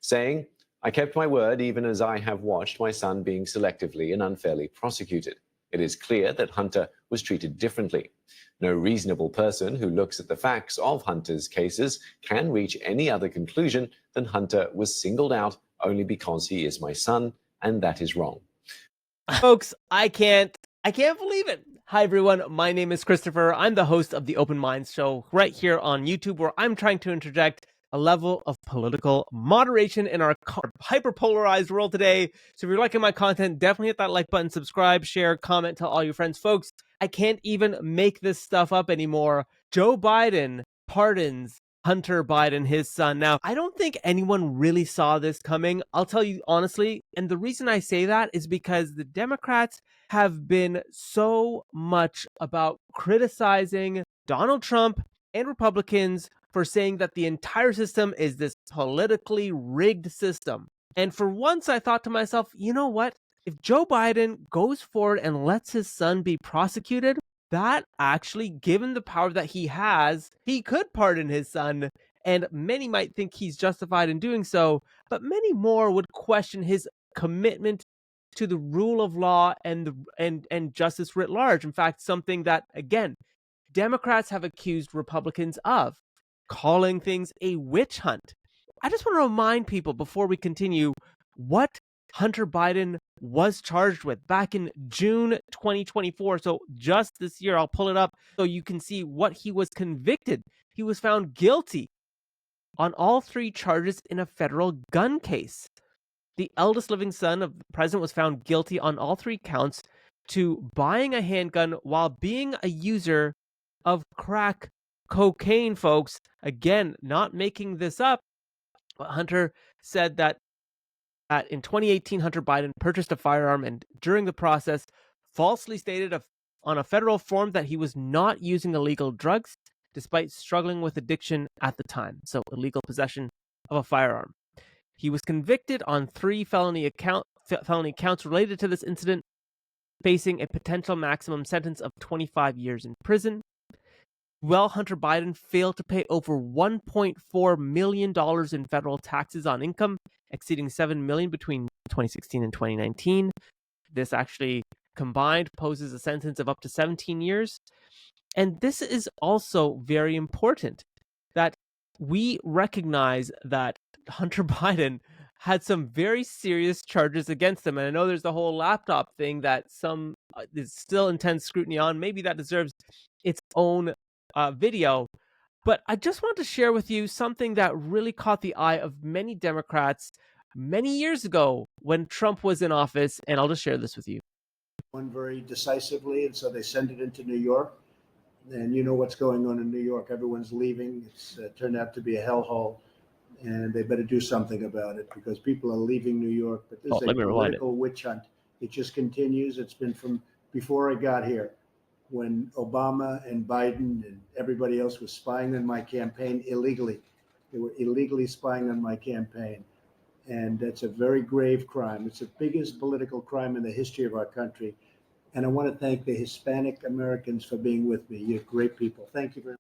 saying, "I kept my word even as I have watched my son being selectively and unfairly prosecuted. It is clear that Hunter was treated differently. No reasonable person who looks at the facts of Hunter's cases can reach any other conclusion than Hunter was singled out only because he is my son, and that is wrong." Folks, I can't believe it. Hi, everyone. My name is Christopher. I'm the host of the Open Minds Show right here on YouTube, where I'm trying to interject a level of political moderation in our hyper-polarized world today. So if you're liking my content, definitely hit that like button, subscribe, share, comment, tell all your friends. Folks, I can't even make this stuff up anymore. Joe Biden pardons Hunter Biden, his son. Now, I don't think anyone really saw this coming. I'll tell you honestly. And the reason I say that is because the Democrats have been so much about criticizing Donald Trump and Republicans for saying that the entire system is this politically rigged system. And for once, I thought to myself, you know what? If Joe Biden goes forward and lets his son be prosecuted, that actually, given the power that he has, he could pardon his son. And many might think he's justified in doing so, but many more would question his commitment to the rule of law and justice writ large. In fact, something that, again, Democrats have accused Republicans of, calling things a witch hunt. I just want to remind people before we continue what Hunter Biden was charged with back in June 2024. So just this year, I'll pull it up so you can see what he was convicted. He was found guilty on all three charges in a federal gun case. The eldest living son of the president was found guilty on all three counts to buying a handgun while being a user of crack cocaine, folks. Again, not making this up. Hunter said that in 2018, Hunter Biden purchased a firearm and during the process falsely stated on a federal form that he was not using illegal drugs despite struggling with addiction at the time. So illegal possession of a firearm. He was convicted on 3 felony counts related to this incident, facing a potential maximum sentence of 25 years in prison. Well, Hunter Biden failed to pay over $1.4 million in federal taxes on income, exceeding $7 million between 2016 and 2019. This actually combined poses a sentence of up to 17 years. And this is also very important, that we recognize that Hunter Biden had some very serious charges against him. And I know there's the whole laptop thing that some is still intense scrutiny on. Maybe that deserves its own video. But I just want to share with you something that really caught the eye of many Democrats many years ago when Trump was in office. And I'll just share this with you. One very decisively, and so they sent it into New York. And you know what's going on in New York. Everyone's leaving. It's turned out to be a hellhole. And they better do something about it because people are leaving New York. But this is a political witch hunt. It just continues. It's been from before I got here, when Obama and Biden and everybody else was spying on my campaign illegally. They were illegally spying on my campaign. And that's a very grave crime. It's the biggest political crime in the history of our country. And I want to thank the Hispanic Americans for being with me. You're great people. Thank you very much.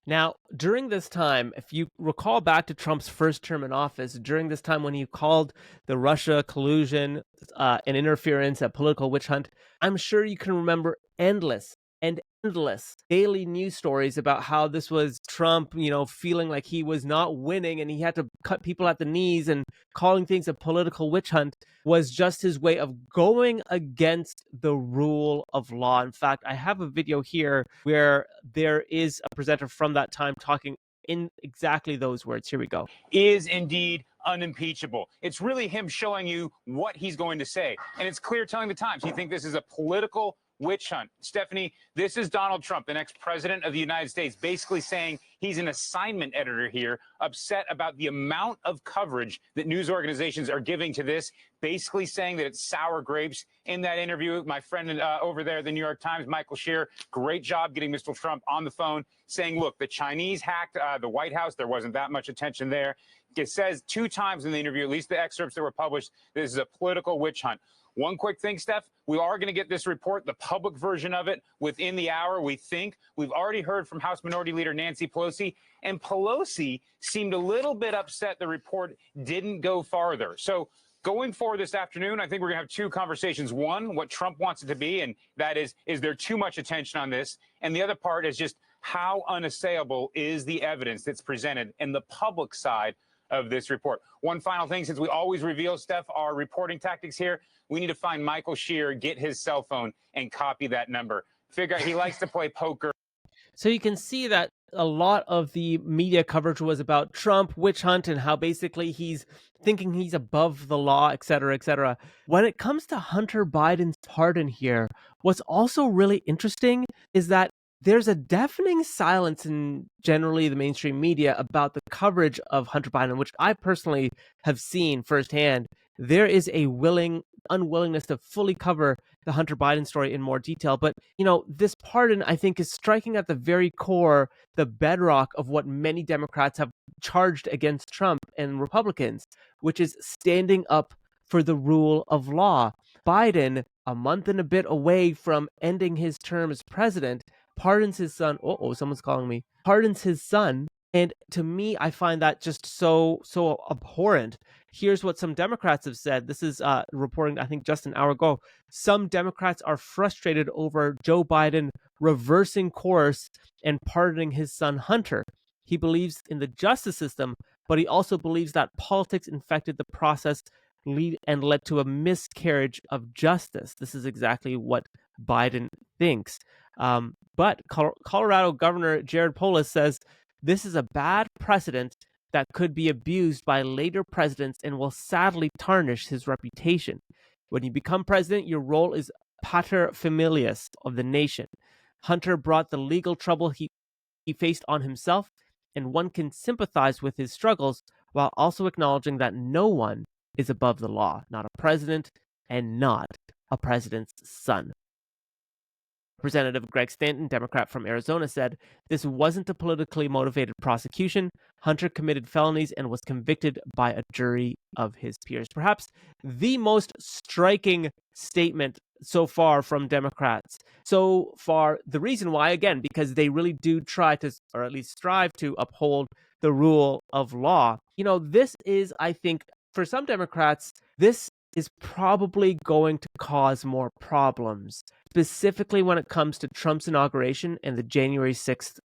Now, during this time, if you recall back to Trump's first term in office, during this time when he called the Russia collusion and interference a political witch hunt, I'm sure you can remember endless daily news stories about how this was Trump, feeling like he was not winning and he had to cut people at the knees, and calling things a political witch hunt was just his way of going against the rule of law. In fact, I have a video here where there is a presenter from that time talking in exactly those words. Here we go. Is indeed unimpeachable. It's really him showing you what he's going to say. And it's clear telling the Times. You think this is a political witch hunt. Stephanie, this is Donald Trump, the next president of the United States, basically saying he's an assignment editor here, upset about the amount of coverage that news organizations are giving to this, basically saying that it's sour grapes. In that interview, my friend over there at the New York Times, Michael Shear, great job getting Mr. Trump on the phone, saying, look, the Chinese hacked the White House. There wasn't that much attention there. It says 2 times in the interview, at least the excerpts that were published, this is a political witch hunt. One quick thing, Steph, we are going to get this report, the public version of it, within the hour, we think. We've already heard from House Minority Leader Nancy Pelosi, and Pelosi seemed a little bit upset the report didn't go farther. So going forward this afternoon, I think we're going to have two conversations. One, what Trump wants it to be, and that is there too much attention on this? And the other part is just how unassailable is the evidence that's presented in the public side of this report. One final thing, since we always reveal, Steph, our reporting tactics here, we need to find Michael Shear, get his cell phone, and copy that number. Figure out he likes to play poker. So you can see that a lot of the media coverage was about Trump, witch hunt, and how basically he's thinking he's above the law, et cetera, et cetera. When it comes to Hunter Biden's pardon here, what's also really interesting is that there's a deafening silence in generally the mainstream media about the coverage of Hunter Biden, which I personally have seen firsthand. There is a unwillingness to fully cover the Hunter Biden story in more detail. But, this pardon, I think, is striking at the very core, the bedrock of what many Democrats have charged against Trump and Republicans, which is standing up for the rule of law. Biden, a month and a bit away from ending his term as president, pardons his son. Someone's calling me. Pardons his son. And to me, I find that just so abhorrent. Here's what some Democrats have said. This is reporting, I think, just an hour ago. Some Democrats are frustrated over Joe Biden reversing course and pardoning his son Hunter. He believes in the justice system, but he also believes that politics infected the process and led to a miscarriage of justice. This is exactly what Biden thinks. But Colorado Governor Jared Polis says this is a bad precedent that could be abused by later presidents and will sadly tarnish his reputation. When you become president, your role is pater familias of the nation. Hunter brought the legal trouble he faced on himself, and one can sympathize with his struggles while also acknowledging that no one is above the law, not a president and not a president's son. Representative Greg Stanton, Democrat from Arizona, said this wasn't a politically motivated prosecution. Hunter committed felonies and was convicted by a jury of his peers. Perhaps the most striking statement so far from Democrats. So far, the reason why, again, because they really do try to, or at least strive to, uphold the rule of law. This is, I think, for some Democrats, this is probably going to cause more problems, specifically when it comes to Trump's inauguration and the January 6th,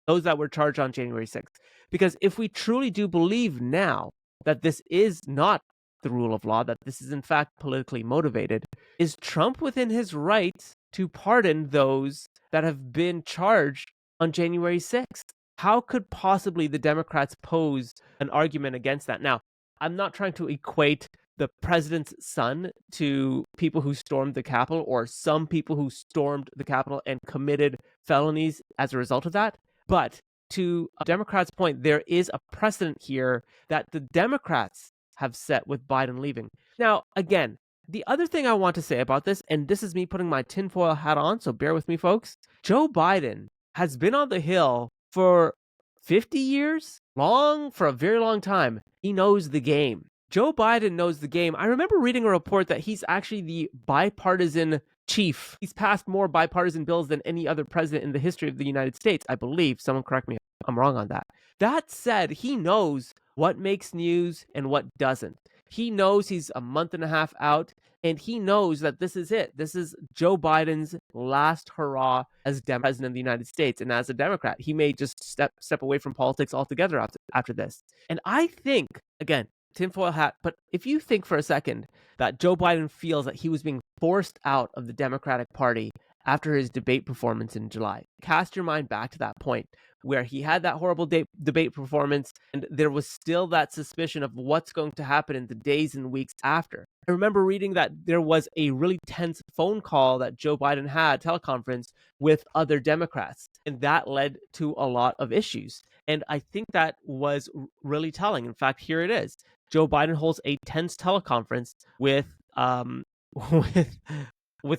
those that were charged on January 6th. Because if we truly do believe now that this is not the rule of law, that this is in fact politically motivated, is Trump within his right to pardon those that have been charged on January 6th? How could possibly the Democrats pose an argument against that? Now, I'm not trying to equate the president's son to people who stormed the Capitol or some people who stormed the Capitol and committed felonies as a result of that. But to a Democrat's point, there is a precedent here that the Democrats have set with Biden leaving. Now, again, the other thing I want to say about this, and this is me putting my tinfoil hat on, so bear with me, folks. Joe Biden has been on the Hill for 50 years? For a very long time. He knows the game. Joe Biden knows the game. I remember reading a report that he's actually the bipartisan chief. He's passed more bipartisan bills than any other president in the history of the United States, I believe. Someone correct me if I'm wrong on that. That said, he knows what makes news and what doesn't. He knows he's a month and a half out, and he knows that this is it. This is Joe Biden's last hurrah as president of the United States. And as a Democrat, he may just step away from politics altogether after this. And I think, again, tinfoil hat, but if you think for a second that Joe Biden feels that he was being forced out of the Democratic Party after his debate performance in July, cast your mind back to that point where he had that horrible debate performance, and there was still that suspicion of what's going to happen in the days and weeks after. I remember reading that there was a really tense phone call that Joe Biden had, teleconference, with other Democrats, and that led to a lot of issues. And I think that was really telling. In fact, here it is. Joe Biden holds a tense teleconference with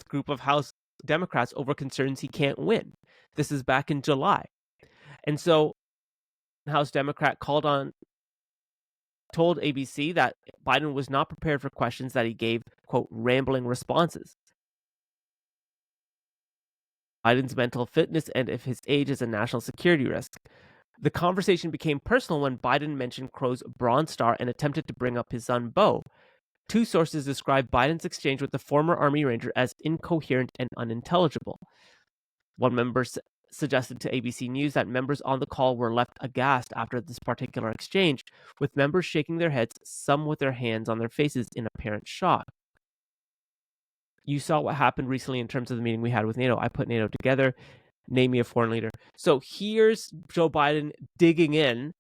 group of House Democrats over concerns he can't win. This is back in July. And so House Democrat called on told ABC that Biden was not prepared for questions, that he gave, quote, rambling responses. Biden's mental fitness and if his age is a national security risk. The conversation became personal when Biden mentioned Crow's Bronze Star and attempted to bring up his son, Beau. Two sources described Biden's exchange with the former Army Ranger as incoherent and unintelligible. One member suggested to ABC News that members on the call were left aghast after this particular exchange, with members shaking their heads, some with their hands on their faces in apparent shock. You saw what happened recently in terms of the meeting we had with NATO. I put NATO together. Name me a foreign leader. So here's Joe Biden digging in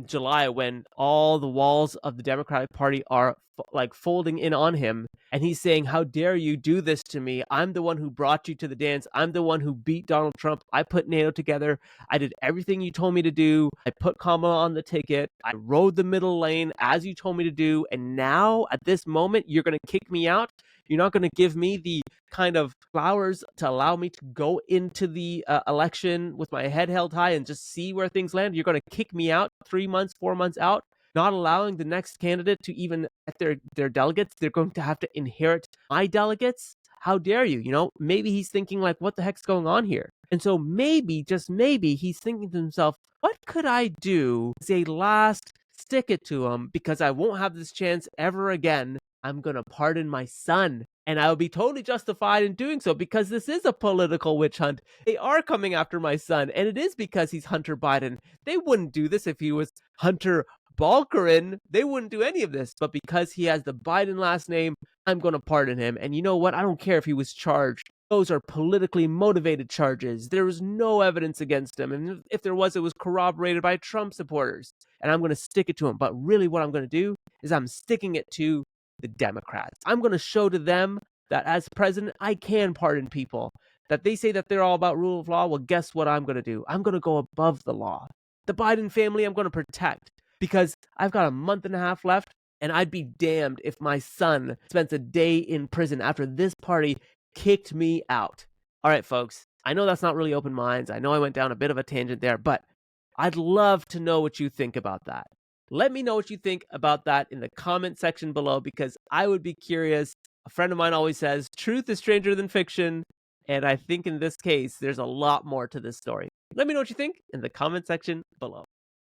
July when all the walls of the Democratic Party are like folding in on him. And he's saying, how dare you do this to me? I'm the one who brought you to the dance. I'm the one who beat Donald Trump. I put NATO together. I did everything you told me to do. I put Kamala on the ticket. I rode the middle lane as you told me to do. And now at this moment, you're going to kick me out. You're not going to give me the kind of flowers to allow me to go into the election with my head held high and just see where things land. You're going to kick me out 3 months, 4 months out, not allowing the next candidate to even at their delegates. They're going to have to inherit my delegates. How dare you? You know, maybe he's thinking like, what the heck's going on here? And so maybe, just maybe, he's thinking to himself, what could I do as a last stick it to him because I won't have this chance ever again? I'm going to pardon my son. And I will be totally justified in doing so because this is a political witch hunt. They are coming after my son, and it is because he's Hunter Biden. They wouldn't do this if he was Hunter Balkaran. They wouldn't do any of this. But because he has the Biden last name, I'm going to pardon him. And you know what? I don't care if he was charged. Those are politically motivated charges. There was no evidence against him. And if there was, it was corroborated by Trump supporters. And I'm going to stick it to him. But really what I'm going to do is I'm sticking it to the Democrats. I'm going to show to them that as president, I can pardon people. That they say that they're all about rule of law. Well, guess what I'm going to do? I'm going to go above the law. The Biden family, I'm going to protect because I've got a month and a half left, and I'd be damned if my son spends a day in prison after this party kicked me out. All right, folks, I know that's not really open minds. I know I went down a bit of a tangent there, but I'd love to know what you think about that. Let me know what you think about that in the comment section below because I would be curious. A friend of mine always says, truth is stranger than fiction. And I think in this case, there's a lot more to this story. Let me know what you think in the comment section below.